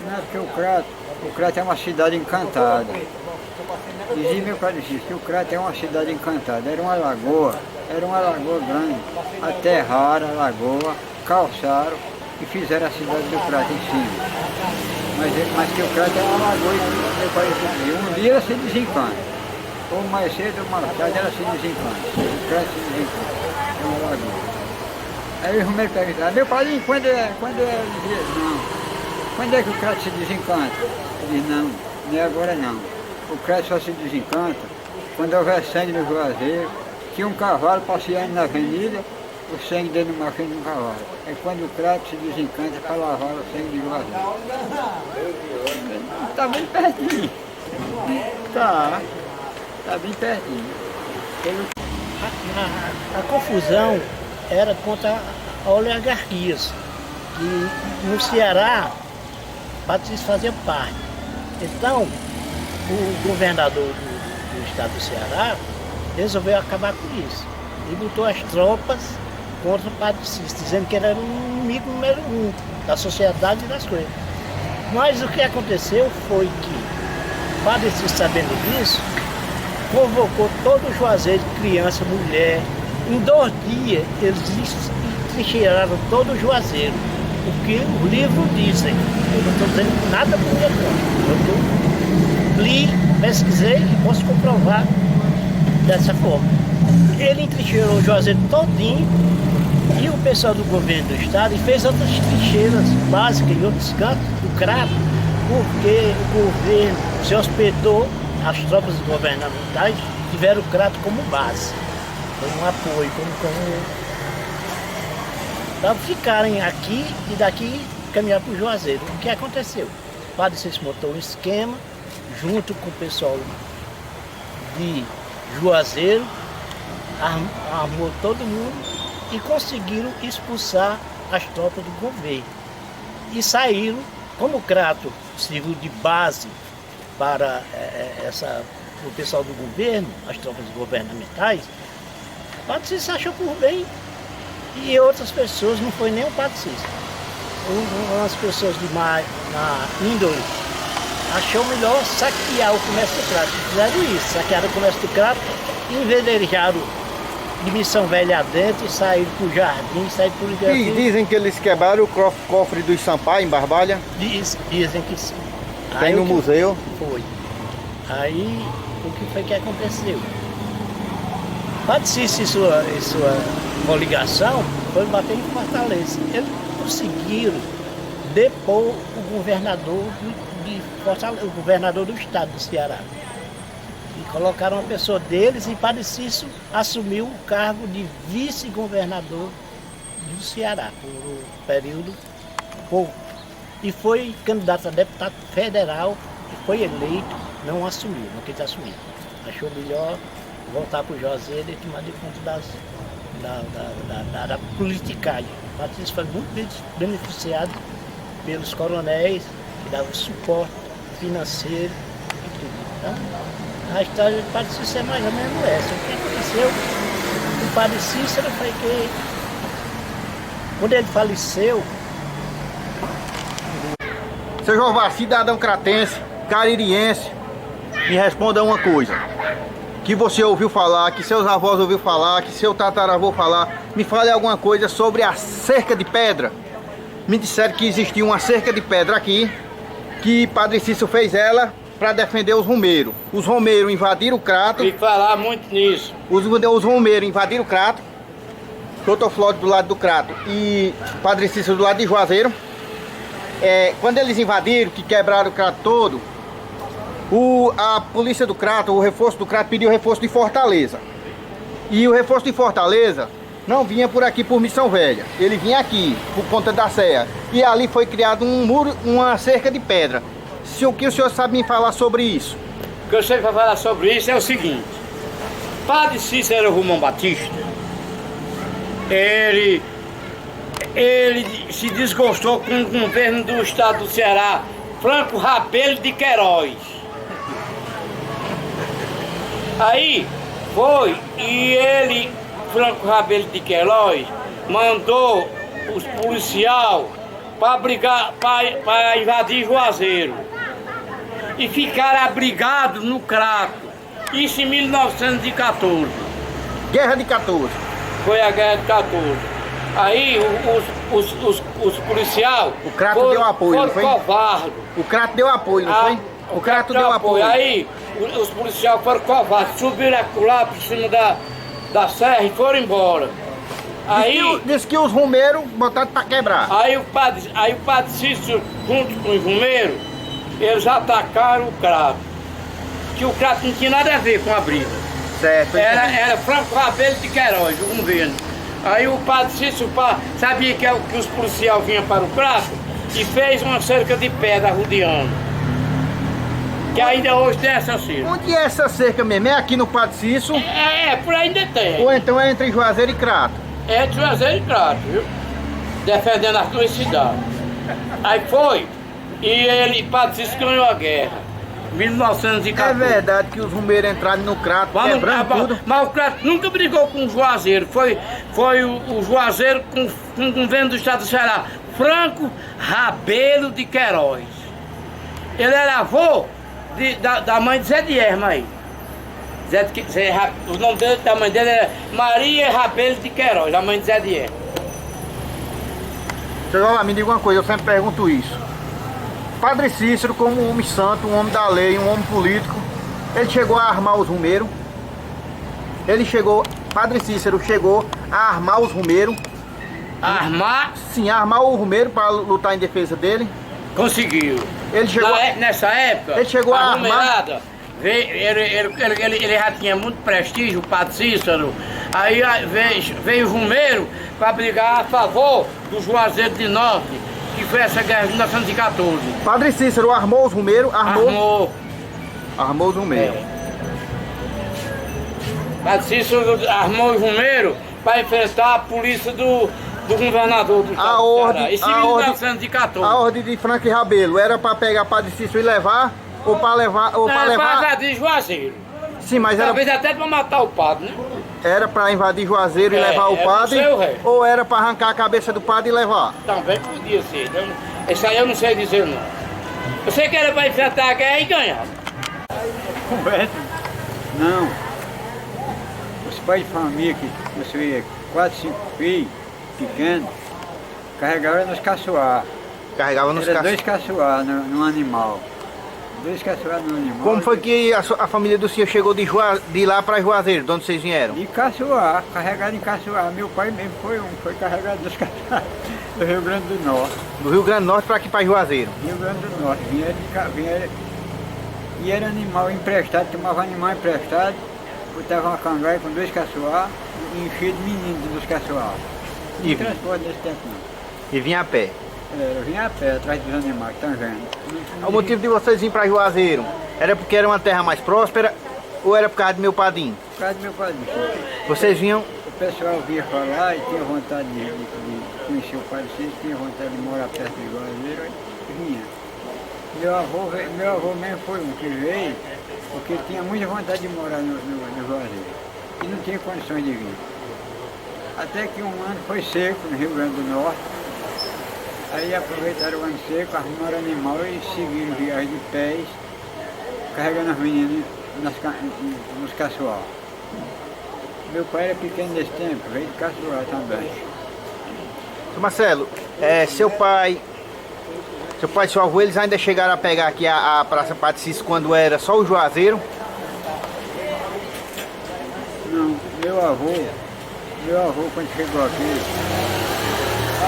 Não é porque o Crato é uma cidade encantada. Dizia meu pai que o Crato é uma cidade encantada. Era uma lagoa grande. Aterraram a lagoa, calçaram e fizeram a cidade do Crato em cima. Mas que o Crato é uma lagoa e meu pai dizia, um dia ela se desencanta. Ou mais cedo ou mais tarde ela se desencanta. O Crato se desencanta. É uma lagoa. Aí o Romero perguntava, meu pai, quando é? Ele dizia, não. Quando é que o Crato se desencanta? Ele diz, não, não é agora não. O Crato só se desencanta quando houver sangue no juazeiro, que um cavalo passeando na avenida, o sangue dele não machuca no cavalo. É quando o Crato se desencanta para lavar o sangue do juazeiro. Está bem pertinho. Tá bem pertinho. A confusão era contra oligarquias, que no Ceará Patrício fazia parte. Então, o governador do estado do Ceará resolveu acabar com isso e botou as tropas contra o Padre Cícero, dizendo que ele era o inimigo número 1 da sociedade e das coisas. Mas o que aconteceu foi que o Padre Cícero, sabendo disso, convocou todo o Juazeiro, criança, mulher. Em 2 dias eles trincheiraram todo o Juazeiro. O que os livros dizem. Eu não estou dizendo nada por minha conta. Eu li, pesquisei e posso comprovar dessa forma. Ele entrincheirou o Juazeiro todinho e o pessoal do governo do estado e fez outras trincheiras básicas em outros cantos do Crato, porque o governo se hospedou, as tropas governamentais tiveram o Crato como base. Foi um apoio, para ficarem aqui e daqui caminhar para o Juazeiro. O que aconteceu? O Padre Cícero montou um esquema junto com o pessoal de Juazeiro, armou todo mundo e conseguiram expulsar as tropas do governo. E saíram, como o Crato serviu de base para o pessoal do governo, as tropas governamentais, o Padre Cícero achou por bem e outras pessoas, não foi nem o Padre Cícero. Umas pessoas de na índole achou melhor saquear o comércio do Crato. Fizeram isso, saquearam o comércio do Crato, envenejaram de Missão Velha adentro e saíram para o Jardim, saíram para o Jardim. E dizem que eles quebraram o cofre do Sampaio em Barbalha? Dizem que sim. Tem no museu? Foi. Aí, o que foi que aconteceu? Padre Cícero e sua coligação foi bater em Fortaleza. Eles conseguiram depor o governador de Fortaleza, o governador do estado do Ceará. E colocaram uma pessoa deles e Padre Cícero assumiu o cargo de vice-governador do Ceará por um período pouco. E foi candidato a deputado federal e foi eleito, não assumiu, não quis assumir. Achou melhor voltar para o Juazeiro e tomar de conta da politicagem. O Padre Cícero foi muito beneficiado pelos coronéis que davam suporte financeiro e tudo. Então, a história do Padre Cícero é mais ou menos essa. O que aconteceu com o Padre Cícero foi que, quando ele faleceu... Seu Jová, cidadão cratense, caririense, me responda uma coisa. Que você ouviu falar, que seus avós ouviu falar, que seu tataravô falar. Me fale alguma coisa sobre a cerca de pedra. Me disseram que existia uma cerca de pedra aqui, que Padre Cícero fez ela para defender os romeiros. Os romeiros invadiram o Crato. E falar muito nisso. Os romeiros invadiram o Crato. Doutor Flório do lado do Crato e Padre Cícero do lado de Juazeiro. Quando eles invadiram, que quebraram o Crato todo, a polícia do Crato, o reforço do Crato pediu reforço de Fortaleza. E o reforço de Fortaleza não vinha por aqui, por Missão Velha. Ele vinha aqui, por conta da serra. E ali foi criado um muro, uma cerca de pedra. O que o senhor sabe me falar sobre isso? O que eu sei para falar sobre isso é o seguinte. Padre Cícero Romão Batista, ele se desgostou com o governo do estado do Ceará, Franco Rabelo de Queiroz. Aí foi, e ele, Franco Rabelo de Queiroz, mandou os policiais para invadir Juazeiro. E ficaram abrigados no Crato. Isso em 1914. Guerra de 14. Foi a guerra de 14. Aí os policiais. O Crato deu apoio, não foi? Covardes. O Crato deu apoio, não foi? O Crato deu apoio. Aí os policiais foram covardes, subiram lá por cima da serra e foram embora. Aí Diz que os romeiros botaram pra quebrar. Aí o padre Cícero, junto com os romeiros, eles atacaram o Crato. Que o Crato não tinha nada a ver com a briga. Certo. Era Franco Rabelo de Queiroz, o governo. Aí o padre Cícero sabia que os policiais vinham para o Crato e fez uma cerca de pedra rodeando. Que ainda hoje tem essa cerca. Onde é essa cerca mesmo? É aqui no Padre Cícero? Por aí ainda tem. Ou então é entre Juazeiro e Crato? É de Juazeiro e Crato, viu? Defendendo as duas cidades. Aí foi. E Padre Cícero ganhou a guerra. 1914. É verdade que os romeiros entraram no Crato, quebrando tudo. Mas o Crato nunca brigou com o Juazeiro. Foi o Juazeiro com o governo do estado do Ceará. Franco Rabelo de Queiroz. Ele era avô da mãe de Zé de Erma aí. O nome da mãe dele era Maria Rabelo de Queiroz, a mãe de Zé de Erma. Chegou lá, me diga uma coisa, eu sempre pergunto isso. Padre Cícero, como um homem santo, um homem da lei, um homem político, ele chegou a armar os romeiros. Padre Cícero chegou a armar os romeiros. Armar? Sim, armar o romeiro para lutar em defesa dele. Conseguiu. Ele chegou nessa época, ele chegou a armar. Ele já tinha muito prestígio, o Padre Cícero. Aí veio o romeiro para brigar a favor do Juazeiro de Norte, que foi essa guerra de 1914. Padre Cícero armou os romeiros? Armou os romeiros. Padre Cícero armou os romeiros para enfrentar a polícia do governador do estado do Ceará. Isso em 1914. A ordem de Franco Rabelo era para pegar Padre Cícero e levar? Ou para levar? Para invadir Juazeiro. Sim, mas talvez até para matar o padre, né? Era para invadir Juazeiro e levar o padre? Ou era para arrancar a cabeça do padre e levar? Também podia ser. Isso aí eu não sei dizer não. Eu sei que era para enfrentar a guerra e ganhar. Conversa? Não. Os pais de família que possuíam 4, 5 filhos pequenos, carregavam nos caçoar. Carregavam nos caçoar? 2 caçoar no animal. 2 caçoar no animal. Como foi que a família do senhor chegou de lá para Juazeiro, de onde vocês vieram? De caçoar, carregado em caçoar. Meu pai mesmo foi carregado dos caçoar do Rio Grande do Norte. Do Rio Grande do Norte para aqui para Juazeiro? Rio Grande do Norte. Vinha e era animal emprestado, tomava animal emprestado, botava uma cangaia com 2 caçoar e enchia de meninos dos caçoar. Não transporte desse tempo não. E vinha a pé? Eu vinha a pé atrás dos animais, estão vendo? O motivo de vocês virem para Juazeiro era porque era uma terra mais próspera ou era por causa do meu padrinho? Por causa do meu padrinho. Vocês vinham? O pessoal vinha falar e tinha vontade de conhecer o Padre Cícero, tinha vontade de morar perto de Juazeiro, e vinha. Meu avô mesmo foi um que veio, porque ele tinha muita vontade de morar no Juazeiro e não tinha condições de vir. Até que um ano foi seco no Rio Grande do Norte. Aí aproveitaram o ano seco, arrumaram animal e seguiram viagem de pés, carregando as meninas nos caçoar. Meu pai era pequeno nesse tempo, veio de caçoar também. Marcelo, seu pai e seu avô, eles ainda chegaram a pegar aqui a Praça Padre Cícero quando era só o Juazeiro? Não, meu avô quando chegou aqui,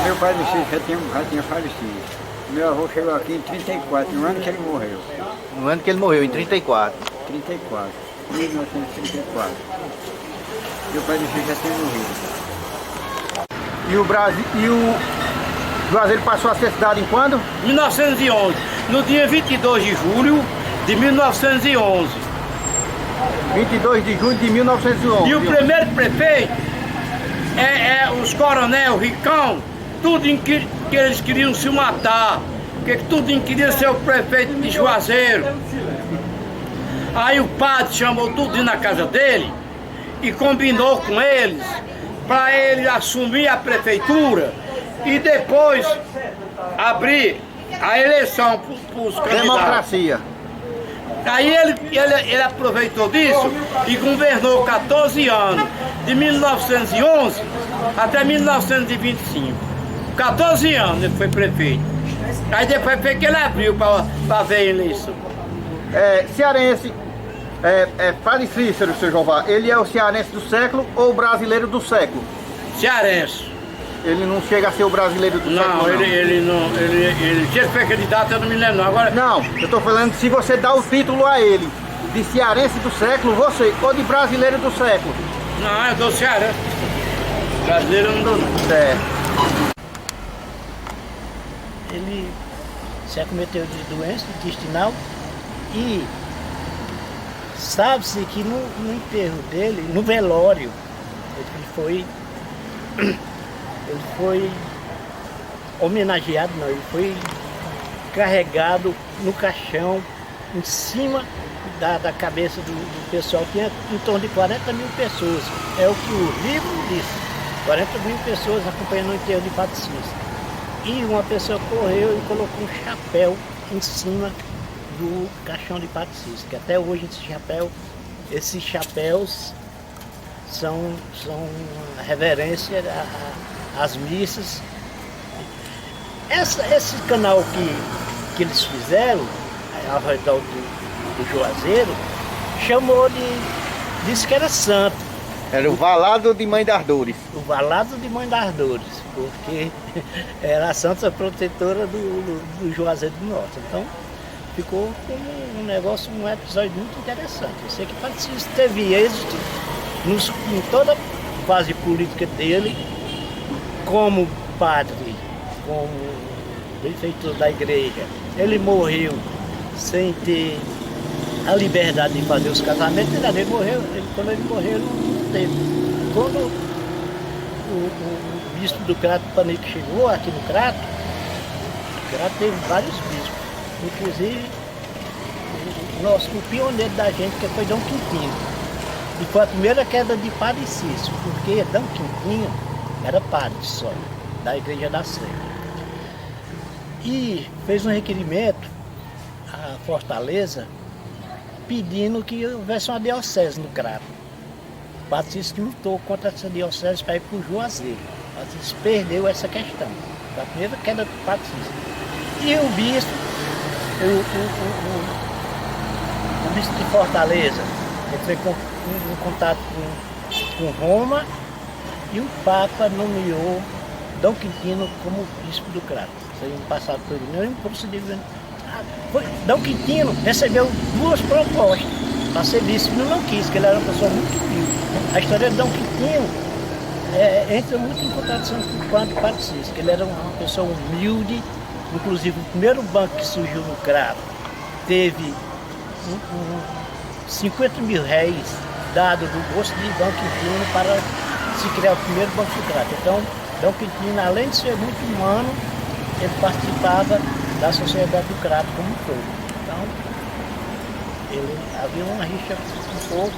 meu pai do Cícero já tinha falecido. Meu avô chegou aqui em 34, no ano que ele morreu. No ano que ele morreu, em 34? 34, 1934. Meu pai do Cícero já tinha morrido. E o Juazeiro passou a ser cidade em quando? 1911, no dia 22 de julho de 1911. 22 de julho de 1911. E o primeiro prefeito os coronel Ricão, tudo em que eles queriam se matar, que tudo em queria ser o prefeito de Juazeiro. Aí o padre chamou tudo na casa dele e combinou com eles para ele assumir a prefeitura e depois abrir a eleição para os candidatos. Democracia. Aí ele aproveitou disso e governou 14 anos, de 1911 até 1925. 14 anos ele foi prefeito. Aí depois foi que ele abriu para ver a eleição. Cearense, Padre Cícero, seu Jeová, ele é o cearense do século ou o brasileiro do século? Cearense. Ele não chega a ser o brasileiro do século, não. Se ele foi candidato, eu não me lembro não. Agora, não, eu tô falando se você dá o título a ele, de cearense do século, você, ou de brasileiro do século. Não, eu dou cearense. Brasileiro eu não dou não. Certo. Ele se acometeu de doença intestinal e sabe-se que no enterro dele, no velório, ele foi homenageado, não, ele foi carregado no caixão, em cima da cabeça do pessoal. Tinha em torno de 40 mil pessoas, é o que o livro diz, 40 mil pessoas acompanhando o enterro de Padre Cícero. E uma pessoa correu e colocou um chapéu em cima do caixão de Padre Cícero, que até hoje esses chapéus são reverência às missas. Esse canal que eles fizeram ao redor do Juazeiro, disse que era santo. Era o Valado de Mãe das Dores. O Valado de Mãe das Dores, porque era a santa protetora do Juazeiro do Norte. Então ficou um negócio, um episódio muito interessante. Eu sei que Padre Cícero teve êxito em toda a fase política dele, como padre, como benfeitor da igreja. Ele morreu sem ter a liberdade de fazer os casamentos. Quando ele morreu, ele não teve. Quando o bispo do Crato Panico chegou aqui no Crato, o Crato teve vários bispos, inclusive o pioneiro da gente, que foi Dom Quintino. E foi a primeira queda de Padre Cícero, porque Dom Quintino era padre só, da Igreja da Sé. E fez um requerimento à Fortaleza pedindo que houvesse uma diocese no Crato. O Padre Cícero lutou contra essa diocese para ir para o Juazeiro. O Padre Cícero perdeu essa questão. Foi a primeira queda do Padre Cícero. E o bispo, o bispo de Fortaleza, entrou em contato com Roma, e o Papa nomeou Dom Quintino como bispo do Crato. Isso aí passado por nenhum procedimento. Dom Quintino recebeu 2 propostas para ser bispo, ele não quis, porque ele era uma pessoa muito humilde. A história de Dom Quintino entra muito em contradição com o Padre Cícero, que ele era uma pessoa humilde. Inclusive o primeiro banco que surgiu no Crato teve 50 mil réis dado do bolso de Dom Quintino para se criar o primeiro banco do Crato. Então, Dom Quintino, além de ser muito humano, ele participava da sociedade do Crato como um todo. Então, havia uma rixa um pouco